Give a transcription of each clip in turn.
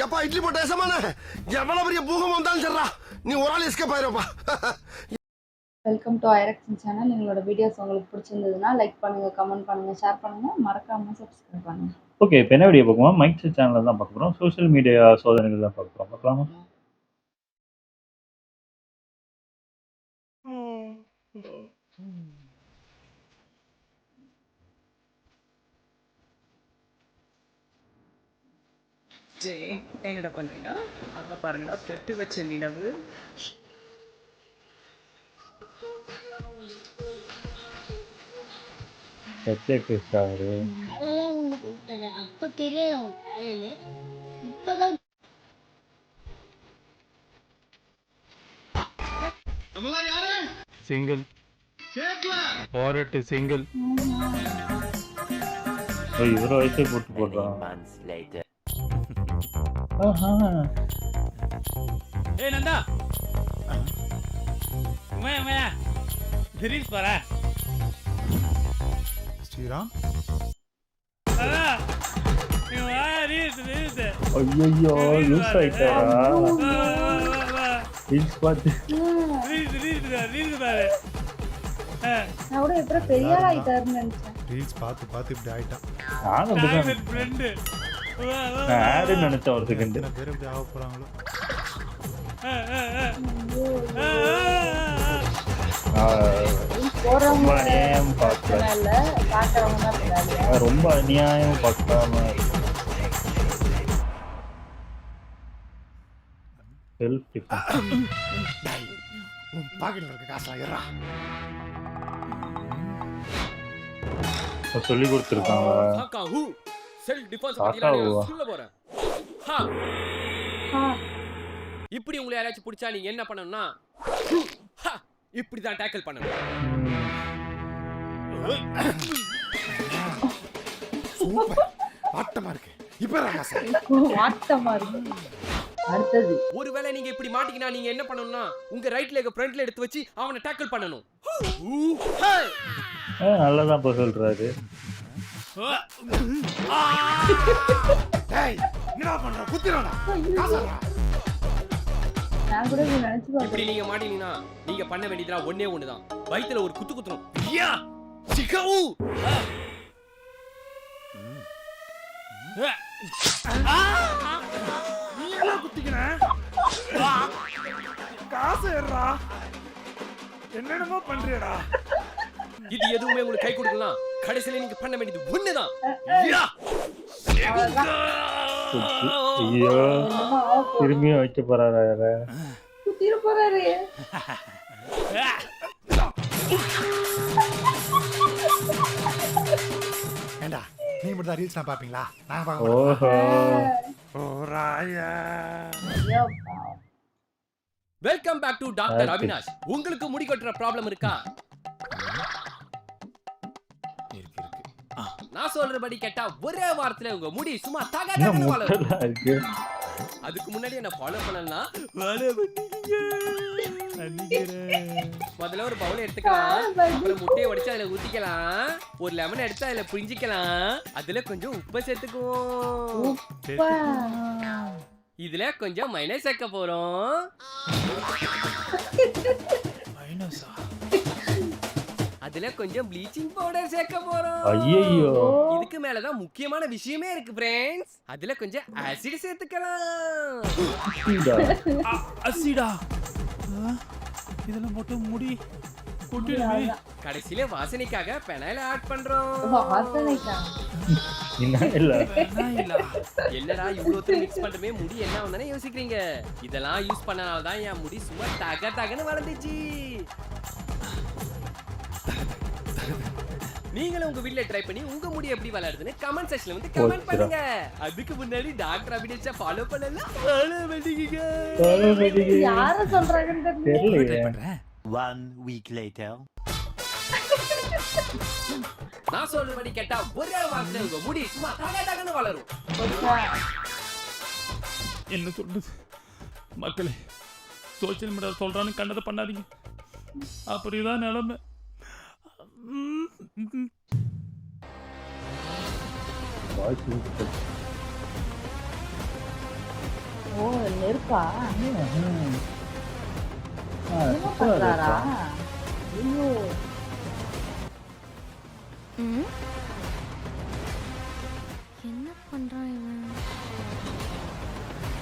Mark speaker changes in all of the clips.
Speaker 1: எப்பா இட்லி போட்ட எசமான எவ்வளவு பெரிய பூகம் வந்தாலும் சரிடா நீ ஒரு ஆள் எஸ்கேப் ஆயிருப்பா.
Speaker 2: வெல்கம் டு ஐரக்ஷன் சேனல். எங்களோட வீடியோஸ் உங்களுக்கு பிடிச்சிருந்ததுன்னா லைக் பண்ணுங்க, கமெண்ட் பண்ணுங்க, ஷேர் பண்ணுங்க, மறக்காம சப்ஸ்கிரைப் பண்ணுங்க.
Speaker 3: ஓகே, இப்போ என்ன வீடியோ பார்க்குறோம்? மைக் செட் சேனலில் தான் பார்க்க போகிறோம். சோஷியல் மீடியா சோதனைகள் தான் பார்க்க போகிறோம். பார்க்கலாமா?
Speaker 4: என்னடா பண்றீங்க? அங்க பாருங்க, தொட்டு வச்ச நிலவு.
Speaker 5: அப்ப தெரியும் இப்பதான்
Speaker 6: சிங்கிள் சிங்கிள்
Speaker 3: இவரை வயசே போட்டு போடுறான்.
Speaker 7: ஏய் நந்தா, உமையா திடீர் பாரா.
Speaker 6: ஸ்ரீராம்
Speaker 3: ஐயோ லூஸ் ஆயிட்டாரா? ரீல்ஸ் பார்த்து
Speaker 2: நான் கூட எப்பறம் பெரிய ஆள் ஆயிட்டாருன்னு நினைச்சேன்.
Speaker 6: ரீல்ஸ் பார்த்து இப்படி ஆயிட்டான்.
Speaker 3: நானும் அப்படிதான் ஆடு நினைச்சேன் ஒரு செகண்ட்.
Speaker 6: எத்தனை பேர் இப்படி ஆக போறாங்களோ.
Speaker 2: போறவங்க
Speaker 3: அநியாயம் பார்க்கல,
Speaker 2: இல்ல பாக்குறவங்க தான் பின்னாடியா.
Speaker 3: ரொம்ப அநியாயம் பார்க்காம செல்ஃப் டிஃபென்ஸ்.
Speaker 6: உன் பாக்கெட்ல இருக்க காசுலாம் ஏறா.
Speaker 3: சொல்லி கொடுத்துருக்காங்க.
Speaker 7: இப்படி உங்களை யாராச்சும் பிடிச்சா நீங்க என்ன பண்ணணும்னா இப்படிதான் டேக்கிள் பண்ணணும்.
Speaker 6: சூப்பர் ஆட்டமா இருக்கு. இப்ப
Speaker 2: வாட்டமா இருக்கு. அடுத்தது
Speaker 7: ஒருவேளை நீங்க இப்படி மாட்டிக்கினா நீங்க என்ன பண்ணணும்னா உங்க ரைட் லெக் ஃப்ரண்ட்ல எடுத்து வச்சு அவனை டேக்கிள் பண்ணணும்.
Speaker 3: நல்லதான் இப்போ சொல்றாரு.
Speaker 6: டேய் என்னடா பண்ற? குத்திரடா. காசறா.
Speaker 2: நான் கூட நினைச்சு
Speaker 7: இப்படி
Speaker 2: பார்த்தேன்.
Speaker 7: நீங்க மாட்டினீங்கன்னா நீங்க பண்ண வேண்டியதுலாம் ஒண்ணே ஒண்ணுதான். வயித்துல ஒரு குத்து குத்தணும். யா சிகாவு.
Speaker 6: நீ எல்லாம் குத்திக்கற? காசு ஏறா. என்னென்னமோ பண்றியடா.
Speaker 7: இது எதுவுமே உங்களுக்கு கை கொடுக்கலாம். கடைசியில நீங்க பண்ண வேண்டியது ஒண்ணுதான். யா
Speaker 3: ஐயோ திரும்பியும் வைக்க போறாரு.
Speaker 2: குத்திர போறாரு.
Speaker 6: ஏண்டா நீ மட்டும் ரீல்ஸ் நான் பாப்பீங்களா? நான் பாக்க
Speaker 3: ஓஹோ
Speaker 6: ஓராயா.
Speaker 2: ஐயோ பாவம்.
Speaker 7: Welcome back to doctor Avinash. உங்களுக்கு முடி கொட்டுற ப்ராப்ளம் இருக்கா?
Speaker 6: இருக்கு.
Speaker 7: நான் சொல்றபடி கேட்டா ஒரே வாரத்துல உங்க முடி சும்மா தகதகன்னு வளரும்.
Speaker 3: இருக்கு.
Speaker 7: அதுக்கு முன்னாடி என்ன ஃபாலோ பண்ணலனா ஃபாலோ பண்ணிக்கங்க. முதல்ல ஒரு பவுல் எடுத்துக்கலாம். அப்புறம் முட்டையை உடைச்சு அதுல ஊத்திக்கலாம். ஒரு லெமன் எடுத்து அதுல புழிஞ்சிக்கலாம். அதுல கொஞ்சம் உப்பு சேர்த்துக்குவோம். இதுல கொஞ்சம் மைனஸ் சேர்க்க போறோம்.
Speaker 6: மைனஸா?
Speaker 7: அதுல கொஞ்சம் ப்ளீச்சிங் பவுடர் சேர்க்க போறோம்.
Speaker 3: ஐயோ
Speaker 7: இதுக்கு மேல தான் முக்கியமான விஷயமே இருக்கு फ्रेंड्स. அதுல கொஞ்சம் ஆசிட் சேர்த்துக்கலாம்.
Speaker 4: அசிடா இதெல்லாம் போட்டு முடி கொட்டிடுமே.
Speaker 7: கடைசில வாசனைக்காக பெனாயில் ஆட் பண்றோம்.
Speaker 2: வாசனைக்கா?
Speaker 7: என்னடா இவ்வளவு மிக்ஸ் பண்ணவே முடி என்ன வந்தானே யோசிக்கிறீங்க? இதெல்லாம் யூஸ் பண்ணனால தான் என் முடி சும்மா தக தகன்னு வளர்ந்துச்சு. நீங்களும் உங்க வீட்ல ட்ரை பண்ணி உங்க முடி எப்படி வளருதுன்னு கமெண்ட் செக்ஷன்ல வந்து கமெண்ட் பண்ணுங்க. அதுக்கு முன்னாடி டாக்டர் அபினேஷா ஃபாலோ பண்ணலாம். ஃபாலோ பண்ணிக்கங்க.
Speaker 2: யார சொல்றாங்கன்னு
Speaker 3: தெரியல.
Speaker 8: 1 week later.
Speaker 7: நான் சொல்றபடி கேட்டா ஒரே வாரத்துல உங்க முடி சும்மா தகதகன்னு வளரும்.
Speaker 4: என்ன சொல்றது மக்களே, சோசியல் மீடியா சொல்றான்னு கண்டதை பண்ணாதீங்க. அப்புறம் இதான் நிலைமை.
Speaker 2: ஓ நெருப்பா என்ன
Speaker 3: சூப்பரா
Speaker 2: பண்றாரா
Speaker 3: இருக்கா?
Speaker 2: ஐயோ
Speaker 5: என்ன பண்றான் இவன்?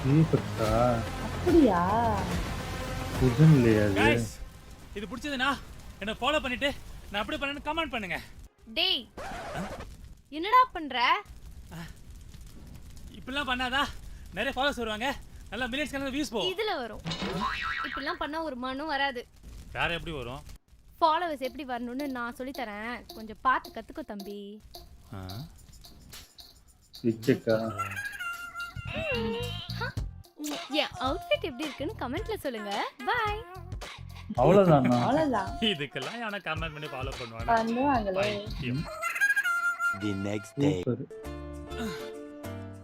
Speaker 3: தீபக்கா
Speaker 2: அப்படியா
Speaker 3: புதுன் இல்லையா அது?
Speaker 4: கைஸ் இது பிடிச்சதுன்னா என்ன ஃபாலோ பண்ணிட்டு நான் அப்படி பண்ணேன்னு கமெண்ட் பண்ணுங்க.
Speaker 5: டேய் என்னடா பண்ற?
Speaker 4: இப்படிலாம் பண்ணாதா நிறைய ஃபாலோஸ் வருவாங்க, நல்லா மில்லியன்ஸ் கணக்கில் வியூஸ் போகும்.
Speaker 5: இதுல வரும். இப்படிலாம் பண்ணா ஒரு மனும் வராது.
Speaker 4: வேற எப்படி வரும்?
Speaker 5: ஃபாலோவர்ஸ் எப்படி வரணும்னு நான் சொல்லி தரேன், கொஞ்சம் பார்த்து கத்துக்கோ தம்பி.
Speaker 3: பிச்சைக்கா
Speaker 5: என் அவுட்ஃபிட் எப்படி இருக்குன்னு கமெண்ட்ல சொல்லுங்க. பை.
Speaker 3: அவ்வளவுதானா?
Speaker 2: அவ்வளவுதான்
Speaker 4: இதுக்கெல்லாம் யானை கமெண்ட் பண்ணி ஃபாலோ பண்ணுவாங்க.
Speaker 2: பண்ணுவாங்களே
Speaker 8: The next day.
Speaker 3: சூப்பர்.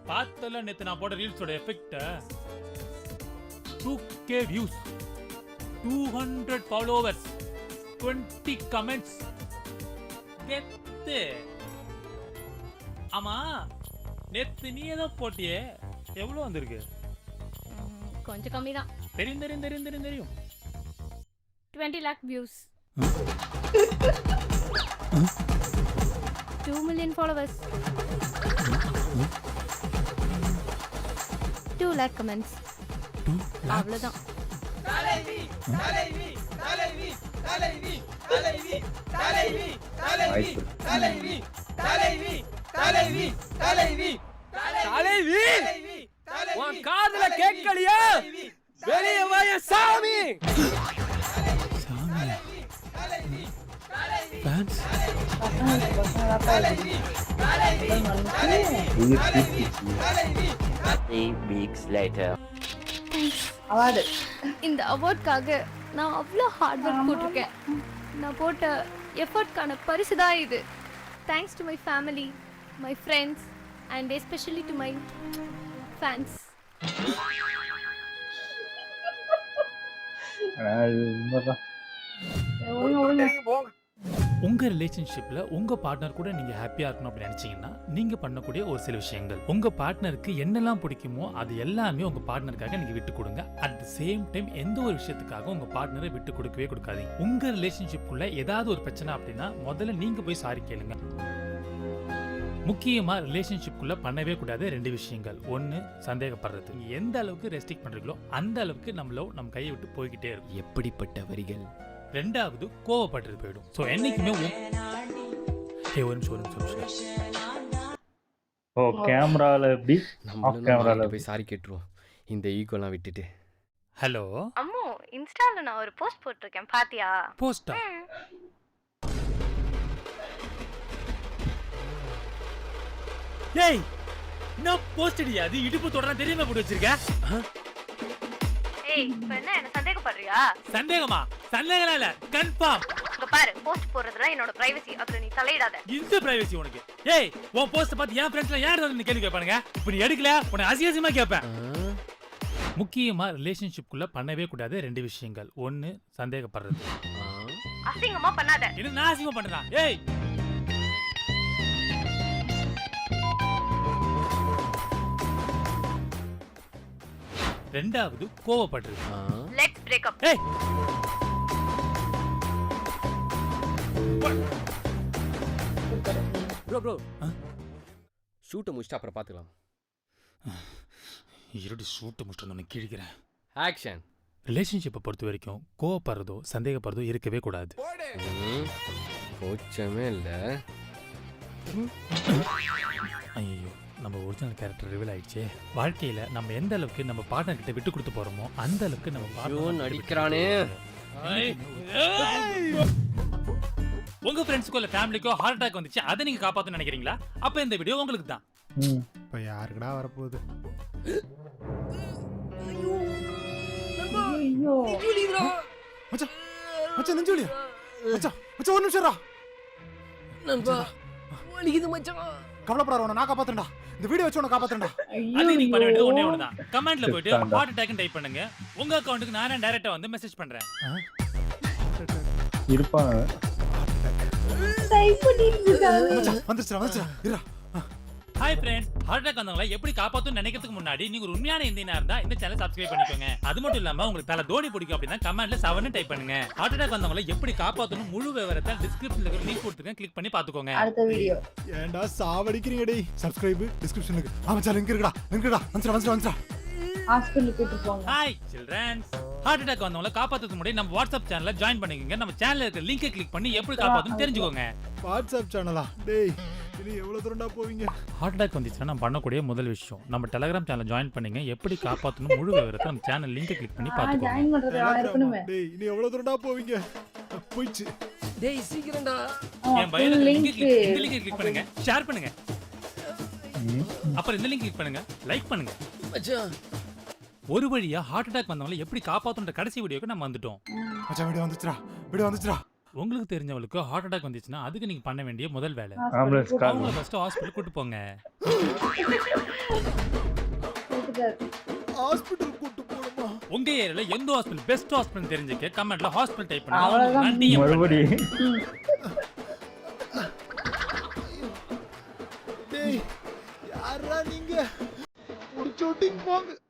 Speaker 4: பார்த்தல நேத்து நான் போட்ட ரீல்ஸோட effect 2k views, 200 followers, 20 comments. கெத்து. ஆமா நேத்து நீ ஏதோ போட்டியே, எவ்வளவு வந்திருக்கு?
Speaker 5: கொஞ்சம் கம்மி தான்.
Speaker 4: தெரியும் தெரியும் தெரியும் தெரியும் தெரியும்.
Speaker 5: 20 lakh views. 2 million followers. 2 lakh comments. அவ்வளவுதான்.
Speaker 7: உன் காதுல கேட்கலையா? வெளிய வாய சாமி.
Speaker 3: இது தீபிச்சு.
Speaker 8: 3 weeks later.
Speaker 2: அவார்டு
Speaker 5: இந்த அவார்ட்காக நான் அவ்வளோ ஹார்ட் ஒர்க் போட்டிருக்கேன். நான் போட்ட எஃபர்ட்கான பரிசு தான் இது. Thanks to my family, my friends and especially to my fans.
Speaker 3: அது உண்மைதான்.
Speaker 4: உங்க ரிலேஷன்ஷிப்ல உங்க பார்ட்னர் கூட நீங்க ஹாப்பியா இருக்கணும் அப்படின்னு நினைச்சீங்கன்னா நீங்க பண்ணக்கூடிய ஒரு சில விஷயங்கள், உங்க பார்ட்னருக்கு என்னெல்லாம் பிடிக்குமோ அது எல்லாமே உங்க பார்ட்னருக்காக நீங்க விட்டு கொடுங்க. அட் தி சேம் டைம் எந்த ஒரு விஷயத்துக்காக உங்க பார்ட்னரை விட்டு கொடுக்கவே கொடுக்காதீங்க. உங்க ரிலேஷன்ஷிப்புக்குள்ள ஏதாவது ஒரு பிரச்சனை அப்படின்னா முதல்ல நீங்க போய் சாரி கேளுங்க. முக்கியமா ரிலேஷன்ஷிப்புக்குள்ள பண்ணவே கூடாது 2 விஷயங்கள். ஒன்னு சந்தேகப்படுறது. நீங்க எந்த அளவுக்கு ரெஸ்ட்ரிக்ட் பண்றீங்களோ அந்த அளவுக்கு நம்ம கையை விட்டு போய்கிட்டே இருக்கும்.
Speaker 7: எப்படிப்பட்ட வரிகள்.
Speaker 4: ரெண்டாவது கோவப்பட்டு போயிடும். ஸோ என்னைக்குமே ஒரு நிமிஷம்.
Speaker 3: ஓ கேமரால எப்படி? ஆஃப் கேமரால
Speaker 7: போய் சாரி கேட்டுருவோம் இந்த ஈகோலாம் விட்டுட்டு.
Speaker 4: ஹலோ
Speaker 5: அம்மோ, இன்ஸ்டால நான் ஒரு போஸ்ட் போட்டிருக்கேன், பாத்தியா?
Speaker 4: போஸ்டா? ஏய் என்ன போஸ்ட் அடியா? அது இடுப்பு தொடரா தெரியாம போட்டு வச்சிருக்க.
Speaker 5: ஏய், இப்ப என்ன சந்தேகப்படுறியா?
Speaker 4: சந்தேகமா? சந்தேகம் இல்ல, கன்ஃபார்ம்.
Speaker 5: இங்க பாரு, போஸ்ட் போடுறதுல என்னோட பிரைவசி, அப்புறம் நீ தலையிடாத.
Speaker 4: இந்த பிரைவசி உனக்கு? ஏய் உன் போஸ்ட் பார்த்து என் ஃப்ரெண்ட்ஸ்ல யார் வந்து கேள்வி கேட்பானுங்க. இப்ப நீ எடுக்கல உன்னை அசிங்கமா கேட்பேன். முக்கியமா ரிலேஷன்ஷிப்புக்குள்ள பண்ணவே கூடாது 2 விஷயங்கள். ஒன்னு சந்தேகப்படுறது.
Speaker 5: அசிங்கமா பண்ணாத.
Speaker 4: இது நான் அசிங்கமா பண்றேன். ஏய் ரெண்டாவது கோவப்படுறது.
Speaker 5: Let's break up.
Speaker 4: ஏய்
Speaker 7: ப்ரோ ஷூட்டை முடிச்சுட்டு அப்புறம் பார்த்துக்கலாம்.
Speaker 4: இருடி ஷூட்டை முடிச்சுட்டு வந்து கிழிக்கிறேன்.
Speaker 7: ஆக்ஷன்.
Speaker 4: ரிலேஷன்ஷிப்பை பொறுத்த வரைக்கும் கோவப்படுறதோ சந்தேகப்படுறதோ இருக்கவே கூடாது.
Speaker 7: கோச்சமே இல்லை.
Speaker 4: ஐயோ நம்ம ஒரிஜினல் கேரக்டர் ரிவீல் ஆயிடுச்சே. வாழ்க்கையில நம்ம எந்த அளவுக்கு நம்ம பார்ட்னர் கிட்ட விட்டு கொடுத்து போறோமோ அந்த அளவுக்கு நம்ம partner
Speaker 7: நடிக்கிறானே.
Speaker 4: உங்க ஃப்ரெண்ட்ஸ்க்கோ இல்ல ஃபேமிலிக்கோ ஹார்ட் அட்டாக் வந்துச்சு, அதை நீங்க காப்பாத்தணும்னு நினைக்கிறீங்களா? அப்ப இந்த வீடியோ உங்களுக்கு தான்.
Speaker 6: இப்போ யாருக்குடா வரப்போகுது?
Speaker 2: ஐயோ
Speaker 6: மச்சான் மச்சான் நெஞ்சு வலியா? மச்சான் மச்சான் ஒரு நிமிஷம்
Speaker 7: நண்பா வலிக்குது மச்சான்.
Speaker 6: கவலைப்படாத, உன்னை நான் காப்பாத்துறேன்டா. இந்த வீடியோ வச்சு உன்னை காப்பாத்துறேன்டா.
Speaker 4: அது நீங்க பண்ண வேண்டியது ஒண்ணே ஒண்ணுதான். கமெண்ட்ல போயிட்டு ஹார்ட் அட்டாக்னு டைப் பண்ணுங்க. உங்க அக்கவுண்ட்க்கு நானே டைரக்டா வந்து மெசேஜ் பண்றேன்.
Speaker 3: இருப்பாங்க.
Speaker 2: டைப் பண்ணிட்டு இருக்காங்க.
Speaker 6: மச்சான் வந்துருச்சுடா வந்துருச்சுடா. இருடா.
Speaker 4: ஹாய் ஃப்ரெண்ட்ஸ், ஹார்ட் அட்டாக் வந்தவங்களை எப்படி காப்பாத்துன்னு நினைக்கிறதுக்கு முன்னாடி நீங்க ஒரு உண்மையான இந்தியனா இருந்தா இந்த சேனலை சப்ஸ்கிரைப் பண்ணிக்கோங்க. அது மட்டும் இல்லாம உங்களுக்கு தல தோனி பிடிக்கும் அப்படின்னா கமெண்ட்ல 7 டைப் பண்ணுங்க. ஹார்ட் அட்டாக் வந்தவங்களை எப்படி காப்பாத்தணும் முழு விவரத்தை டிஸ்கிரிப்ஷன்ல இருக்கிற லிங்க் கொடுத்துருக்கேன், கிளிக் பண்ணி பாத்துக்கோங்க.
Speaker 2: அடுத்த வீடியோ
Speaker 6: ஏன்டா சாவடிக்கிறீங்க டேய். சப்ஸ்கிரைப் டிஸ்கிரிப்ஷன்ல இருக்கு. மச்சான் லிங்க் இருக்குடா. வந்துடா.
Speaker 2: ஹாஸ்பிட்டலுக்கு கூட்டு போங்க.
Speaker 4: ஹாய் சில்ட்ரன்ஸ், ஹார்ட் அட்டாக் வந்தவங்களை காப்பாத்துறதுக்கு முன்னாடி நம்ம வாட்ஸ்அப் சேனலை ஜாயின் பண்ணிக்கோங்க. நம்ம சேனல்ல இருக்க லிங்கை கிளிக் பண்ணி எப்படி காப்பாத்தணும் தெரிஞ்சுக்கோங்க.
Speaker 6: வாட்ஸ்அப் சேனலா டேய், இனி எவ்வளவு தூரம்டா போவீங்க?
Speaker 4: ஹார்ட் அட்டாக் வந்துச்சுன்னா நம்ம பண்ணக்கூடிய முதல் விஷயம் நம்ம டெலிகிராம் சேனல் ஜாயின் பண்ணிங்க. எப்படி காப்பாற்றணும் முழு விவரத்தை நம்ம சேனல் லிங்கை கிளிக் பண்ணி பார்த்துக்கோங்க.
Speaker 2: ஜாயின் பண்றது யாரா இருக்கணுமே.
Speaker 6: டேய், இனி எவ்வளவு தூரம்டா போவீங்க? போயிச்சு.
Speaker 7: டேய் சீக்கிரம்டா.
Speaker 4: என் பையனை இந்த லிங்கை கிளிக் பண்ணுங்க, ஷேர் பண்ணுங்க, அப்புறம் இந்த லிங்க் கிளிக் பண்ணுங்க, லைக் பண்ணுங்க.
Speaker 7: மச்சான்
Speaker 4: ஒரு வழியா ஹார்ட் அட்டாக் வந்தவங்களை எப்படி காப்பாற்றுன்ற கடைசி வீடியோக்கு நம்ம வந்துட்டோம்.
Speaker 6: மச்சான் வீடியோ வந்துச்சுடா.
Speaker 4: உங்களுக்கு தெரிஞ்சவங்களுக்கு ஹார்ட் அட்டாக் வந்துச்சுன்னா அதுக்கு நீங்க பண்ண வேண்டிய முதல் வேலை
Speaker 3: ஆம்புலன்ஸ் கால்
Speaker 4: அவங்கள ஃபர்ஸ்ட் ஹாஸ்பிட்டல் கூட்டு போங்க.
Speaker 6: ஹாஸ்பிடல் கூட்டி போணுமா?
Speaker 4: உங்க ஏரியால எந்த ஹாஸ்பிட்டல் பெஸ்ட் ஹாஸ்பிட்டல் தெரிஞ்சுக்க கமெண்ட்ல ஹாஸ்பிட்டல் டைப்
Speaker 2: அவ்வளவுதான்.
Speaker 4: பண்ணுங்க.
Speaker 3: மறுபடியும்
Speaker 6: டேய், யாரா நீங்க? முடிச்சோட்டிங் போங்க.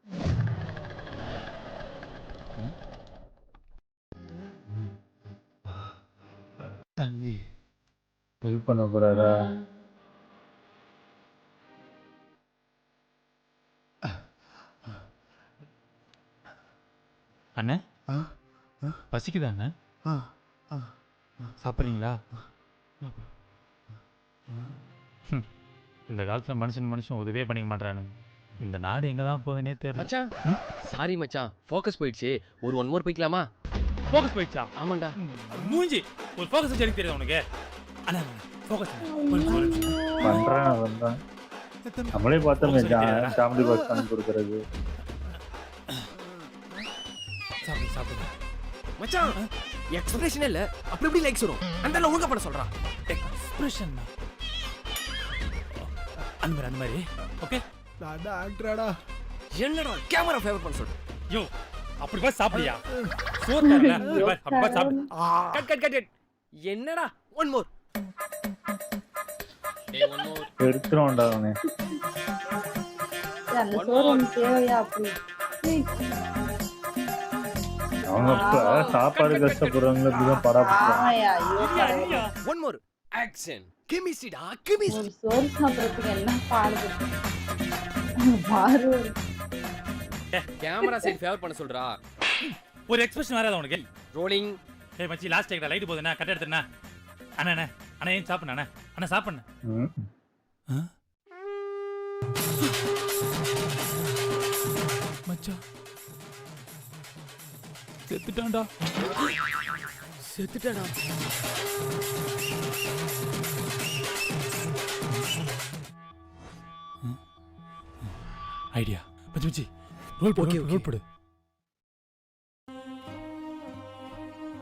Speaker 3: தண்ணி இது பண்ண போறாரா?
Speaker 4: அண்ணே பசிக்குதா அண்ணே? சாப்பிட்றீங்களா? இந்த காலத்துல மனுஷன் உதவியே பண்ணிக்க மாட்டானுங்க. இந்த நாடு எங்க தான் போகுதுன்னே தெரியல.
Speaker 7: மச்சான் சாரி மச்சான், ஃபோக்கஸ் போயிடுச்சு. ஒரு 1 மோர் போய்க்கலாமா?
Speaker 4: ஃபோக்கஸ் போயிடுச்சா?
Speaker 7: ஆமாண்டா.
Speaker 4: மூஞ்சி ஒரு ஃபோக்கஸ் வச்சு எனக்கு தெரியுது உனக்கு. அண்ணா ஃபோக்கஸ்
Speaker 3: பண்றேன் நம்மளே பார்த்தோமே காமெடி பாக்ஸ் பண்ணி கொடுக்கறது.
Speaker 4: சாப்பிடு.
Speaker 7: மச்சான் எக்ஸ்பிரஷனே இல்ல, அப்படி எப்படி லைக்ஸ் வரும்? அந்த ஒழுங்கா பண்ண சொல்றான்.
Speaker 4: எக்ஸ்பிரஷன் அந்த மாதிரி ஓகே.
Speaker 6: நான் ஆக்டராடா.
Speaker 7: என்னடா கேமரா ஃபேவர் பண்ண சொல்ற?
Speaker 4: யோ அப்படி பா சாப்பிடியா? சோறு தரல அப்படி பா சாப்பிடு. கட். என்னடா 1 மோர். டேய் 1 மோர்.
Speaker 3: எடுத்துறோம்டா அவனே.
Speaker 2: அந்த சோறு உனக்கு தேவையா? அப்படி
Speaker 3: அவங்க சாப்பாடு கஷ்டப்படுறவங்க இப்படிதான் படாப்படுறாங்க.
Speaker 2: ஆயா ஐயோ கடவுளே.
Speaker 7: 1 மோர் ஆக்ஷன். கிமிஸ்டிடா கிமிஸ்டி.
Speaker 2: ஒரு சோறு சாப்பிடுறதுக்கு என்ன பாடுது பாரு.
Speaker 7: கேமரா சைடு ஃபேவர் பண்ண சொல்றா.
Speaker 4: ஒரு எக்ஸ்பிரஷன் வராத உனக்கு.
Speaker 7: ரோலிங்.
Speaker 4: ஏய் மச்சி லாஸ்ட் டேக்ல லைட் போகுதுண்ணா, கட் எடுத்துண்ணா. அண்ணா ஏன் சாப்பிடுண்ணா? அண்ணா சாப்பிடுண்ணா. மச்சான் செத்துட்டான்டா. ஐடியா மச்சி ரோல் போடு.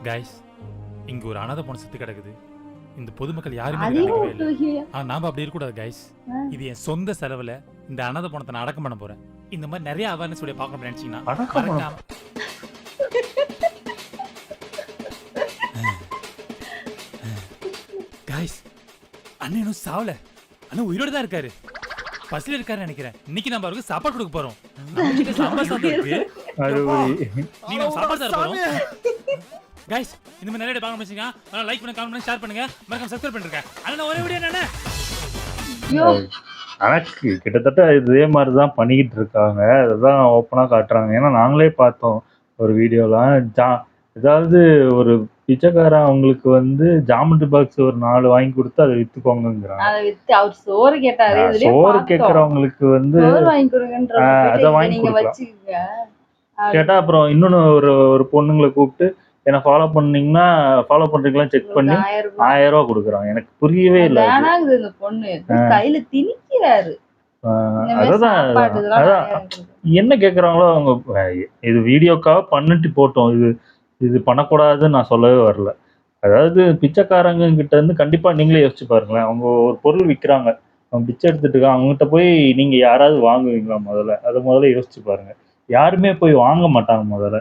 Speaker 4: கைஸ், இங்க ஒரு அனாதை பொண்ணு செத்து கிடக்குது. இந்த பொதுமக்கள் யாருமே கண்டுக்கவே இல்லை. ஆனா நாம அப்படி இருக்கக்கூடாது கைஸ். இது என் சொந்த செலவுல இந்த அனாதை பொண்ணத்தை நான் அடக்கம் பண்ண போறேன். இந்த மாதிரி நிறைய அவேர்னஸ் வீடியோ பார்க்கணும்னு நினைச்சீங்கன்னா மறக்காம கைஸ், அண்ணனும் சாவல, அண்ணன் உயிரோட தான் இருக்காரு. பஸ்ல இருக்காரு நினைக்கிறேன். இன்னைக்கு நம்ம அவருக்கு சாப்பாடு கொடுக்க போறோம். சாம்பார் சாதம் இருக்கு. நீ நம்ம சாப்பாடு தர போறோம். கைஸ், இந்த மாதிரி நிறைய பார்க்க முடிச்சுங்க. லைக் பண்ணுங்க, கமெண்ட் பண்ணுங்க, ஷேர் பண்ணுங்க, மறக்காம சப்ஸ்கிரைப் பண்ணிருங்க. அண்ணா ஒரே வீடியோ அண்ணா.
Speaker 3: எனக்கு கிட்டத்தட்ட இதே மாதிரி தான் பண்ணிக்கிட்டு இருக்காங்க. அதுதான் ஓப்பனாக காட்டுறாங்க. ஏன்னா நாங்களே பார்த்தோம் ஒரு வீடியோலாம். ஏதாவது ஒரு பிச்சைக்காரன் அவங்களுக்கு வந்து ஜாமெட்ரி பாக்ஸ் ஒரு 4 வாங்கி கொடுத்து அதை வித்துக்கோங்கிறாங்க.
Speaker 2: அவர் சோறு கேட்டாரு.
Speaker 3: சோறு கேட்கறவங்களுக்கு வந்து அதை வாங்கி கொடுக்கலாம். கேட்டா அப்புறம் இன்னொன்னு ஒரு பொண்ணுங்களை கூப்பிட்டு என்ன ஃபாலோ பண்றீங்களா செக் பண்ணி 1000 ரூபாய் கொடுக்குறாங்க. எனக்கு புரியவே இல்லை.
Speaker 2: கையில திணிக்கிறாரு.
Speaker 3: அதான் என்ன கேக்குறாங்களோ அவங்க. இது வீடியோக்காக பண்ணிட்டு போட்டோம். இது பண்ணக்கூடாதுன்னு நான் சொல்லவே வரல. அதாவது பிச்சைக்காரங்க கிட்ட இருந்து கண்டிப்பா நீங்களே யோசிச்சு பாருங்களேன். அவங்க ஒரு பொருள் விற்கிறாங்க, அவங்க பிச்சை எடுத்துட்டு இருக்காங்க. அவங்ககிட்ட போய் நீங்க யாராவது வாங்குவீங்களா? முதல்ல யோசிச்சு பாருங்க. யாருமே போய் வாங்க மாட்டாங்க முதல்ல.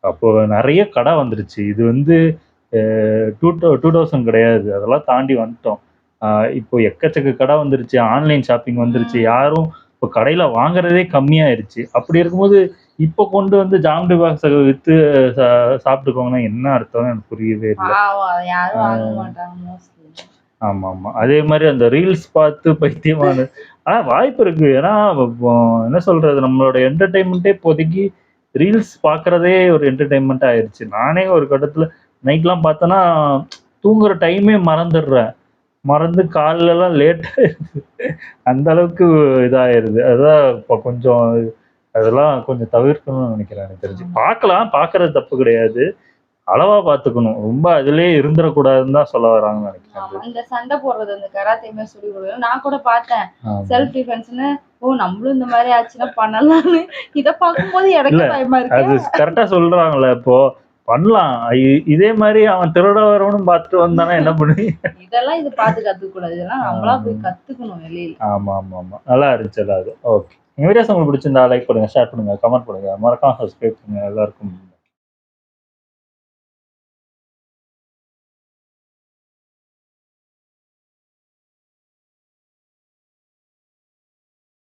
Speaker 3: அப்போ நிறைய கடை வந்துருச்சு. இது வந்து 2000 கிடையாது, அதெல்லாம் தாண்டி வந்துட்டோம். இப்போ எக்கச்சக்க கடை வந்துருச்சு, ஆன்லைன் ஷாப்பிங் வந்துருச்சு. யாரும் இப்போ கடையில வாங்குறதே கம்மியாயிருச்சு. அப்படி இருக்கும்போது இப்போ கொண்டு வந்து ஜாமெட்ரி பாக்ஸ வித்து சாப்பிட்டுக்கோங்கன்னா என்ன அர்த்தம்னு எனக்கு புரியவே இல்ல.
Speaker 2: பாவம் அத யாரும் வாங்க மாட்டாங்க மோஸ்ட்லி.
Speaker 3: ஆமாமா. அதே மாரி அந்த ரீல்ஸ் பார்த்து பைத்தியமான ஆனா வாய்ப்பு இருக்கு. ஏன்னா இப்போ என்ன சொல்றது, நம்மளோட என்டர்டெயின்மெண்ட்டே இப்போதைக்கு ரீல்ஸ் பார்க்குறதே ஒரு என்டர்டெயின்மெண்ட் ஆயிருச்சு. நானே ஒரு கட்டத்துல நைட்லாம் பார்த்தேன்னா, தூங்குற டைமே மறந்துடுறேன். மறந்து காலைலலாம் லேட்டா அந்த அளவுக்கு இதாயிருது. அதான் இப்போ கொஞ்சம் அதெல்லாம் கொஞ்சம் தவிர்க்கணும்னு நினைக்கிறேன் எனக்கு தெரிஞ்சு. பார்க்கலாம், பார்க்கறது தப்பு கிடையாது. அளவா பார்த்துக்கணும். ரொம்ப அதிலேயே இருந்துறக்கூடாதுன்னு தான் சொல்ல வராங்கன்னு நினைக்கிறேன்.
Speaker 2: ஆமா. இந்த சண்டை போடுறது அந்த கராத்தே மாரி சொல்லி கொடுக்குறது நான் கூட பார்த்தேன்.
Speaker 3: ஆமா.
Speaker 2: செல்ஃப் டிஃபென்ஸ்னு நம்மளும் இந்த மாதிரி ஆச்சுன்னா பண்ணலாம்னு இத பார்க்கும்போது
Speaker 3: இல்ல,
Speaker 2: எனக்கு பயமா
Speaker 3: அது
Speaker 2: இருக்கு.
Speaker 3: கரெக்ட்டா சொல்றாங்கல்ல இப்போ. பண்ணலாம். இதே மாரி அவன் திருட வரவனும் பார்த்துட்டு வந்தானா என்ன பண்ணுவீங்க?
Speaker 2: இதெல்லாம் இது பார்த்து கத்துக்க கூடாது. இதெல்லாம் நம்மளா போய் கத்துக்கணும் வெளியில.
Speaker 3: ஆமாமாமா. நல்லா இருந்துச்சு எல்லாரும். ஓகே. எங்க வீடியோஸ் உங்களுக்கு பிடிச்சிருந்தா லைக் பண்ணுங்க, ஷேர் பண்ணுங்க, கமெண்ட் பண்ணுங்க. மறக்காம சப்ஸ்கிரைப் பண்ணுங்க. எல்லாருக்கும்